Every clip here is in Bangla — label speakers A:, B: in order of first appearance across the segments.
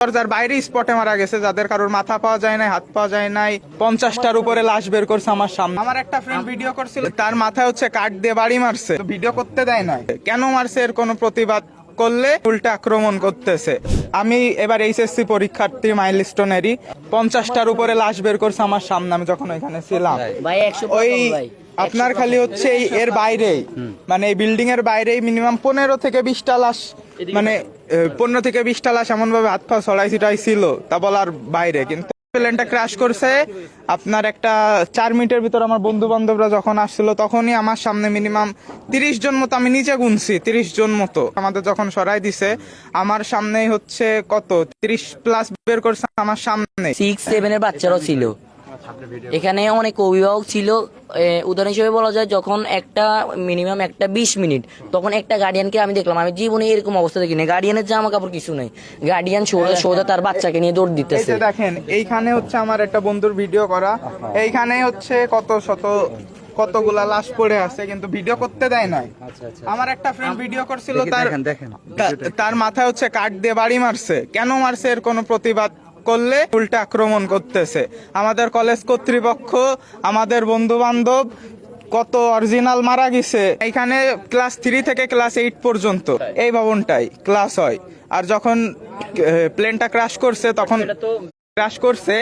A: দরজার বাইরে স্পটে মারা গেছে, যাদের কারোর মাথা পাওয়া যায় নাই, হাত পাওয়া যায় নাই। 50টার উপরে লাশ বের করছে আমার সামনে। আমার একটা ফ্রেন্ড ভিডিও করছিল, তার মাথায় হচ্ছে কাঠ দিয়ে বাড়ি মারছে, ভিডিও করতে দেয় না। কেন মারছে এর কোনো প্রতিবাদ করলে উল্টা আক্রমণ করতেছে। আমি এবার এইচএসসি পরীক্ষার্থী মাইলস্টোনেরই 50টার উপরে লাশ বের করছে আমার সামনে, আমি যখন ওইখানে ছিলাম। ওই আপনার খালি হচ্ছে এর বাইরেই, মানে এই বিল্ডিং এর বাইরেই মিনিমাম 15 থেকে 20টা লাশ, মানে 15 থেকে 20টা লাশ এমন ভাবে হাত পা ছড়াই ছিটাই ছিল, তা বলার বাইরে। কিন্তু প্লেনটা ক্র্যাশ করছে আপনার একটা 4 মিনিটের ভিতর। আমার বন্ধু বান্ধবরা যখন আসছিল তখনই আমার সামনে মিনিমাম 30 জন মতো, আমি নিচে গুনছি 30 জন মতো আমাদের যখন সরাই দিছে, আমার সামনেই হচ্ছে কত 30+ বের করছে আমার সামনে।
B: 6-7 এর বাচ্চারাও ছিল এখানে, অনেক অভিভাবক ছিল। উদাহরণ হিসেবে বলা যায়, যখন একটা মিনিমাম একটা 20 মিনিট, তখন একটা গার্ডিয়ানকে আমি দেখলাম, আমি জীবনে এরকম অবস্থা দেখিনি। গার্ডিয়ানের জামা কাপড় কিছু নাই, গার্ডিয়ান সোজা তার বাচ্চাকে নিয়ে দৌড় দিতেছে।
A: দেখেন এইখানে হচ্ছে আমার একটা বন্ধুর ভিডিও করা, এইখানে হচ্ছে কতগুলা লাশ পড়ে আছে, কিন্তু ভিডিও করতে দেয় নাই। আমার একটা ফ্রেন্ড ভিডিও করছিল, তার মাথায় হচ্ছে কাঠ দিয়ে বাড়ি মারছে। কেন মারছে এর কোনো প্রতিবাদ করলে উল্টা আক্রমণ করতেছে। আমাদের কলেজ কর্তৃপক্ষ, আমাদের বন্ধু বান্ধব, কত অরিজিনাল মারা গেছে। এখানে ক্লাস 3 থেকে ক্লাস 8 পর্যন্ত এই ভবনটাই ক্লাস হয়। আর যখন প্লেনটা ক্র্যাশ করছে, তখন ক্র্যাশ করছে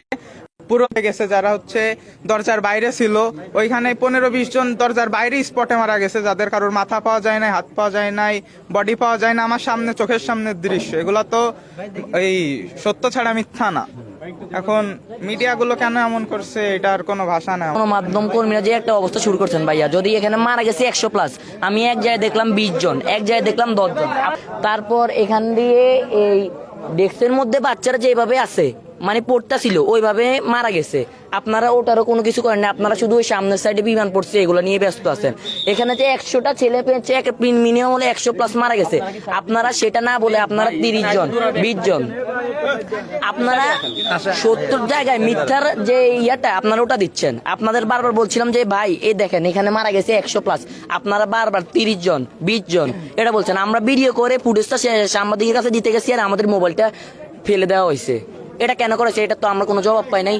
A: পুরো হয়ে গেছে যারা হচ্ছে দরজার বাইরে ছিল, ওইখানে 15-20 জন দরজার বাইরে স্পটে মারা গেছে, যাদের কারোর মাথা পাওয়া যায় নাই, হাত পাওয়া যায় নাই, বডি পাওয়া যায় না। আমার সামনে, চোখের সামনের দৃশ্য এগুলো, তো এই সত্য ছাড়া মিথ্যা না। এখন মিডিয়াগুলো কেন এমন করছে এটার কোনো ভাষা না।
B: মাধ্যম কর্মীরা যে একটা অবস্থা শুরু করছেন ভাইয়া, যদি এখানে মারা গেছে 100+, আমি এক জায়গায় দেখলাম 20 জন, এক জায়গায় দেখলাম 10 জন। তারপর এখান দিয়ে এই ডেস্কের মধ্যে বাচ্চারা যেভাবে আছে, মানে পড়তা ছিল, ওইভাবে মারা গেছে। আপনারা ওটারও কোনো কিছু করেন না, আপনারা শুধু ওই সামনের সাইডে বিমান পড়ছে এগুলো নিয়ে ব্যস্ত আছেন। এখানে যে 100টা ছেলে পেয়েছে, মিনিমাম হলে 100+ মারা গেছে, আপনারা সেটা না বলে আপনারা 30 জন 20 জন, আপনারা 70 জায়গায় মিথ্যার যে ইয়াটা আপনারা ওটা দিচ্ছেন। আপনাদের বারবার বলছিলাম যে ভাই এই দেখেন এখানে মারা গেছে 100+, আপনারা বারবার 30 জন 20 জন এটা বলছেন। আমরা ভিডিও করে ফুটেজটা সাংবাদিকের কাছে দিতে গেছি, আর আমাদের মোবাইলটা ফেলে দেওয়া হয়েছে। এটা কেন করেছে, এটা তো আমরা কোনো জবাব পাই নাই।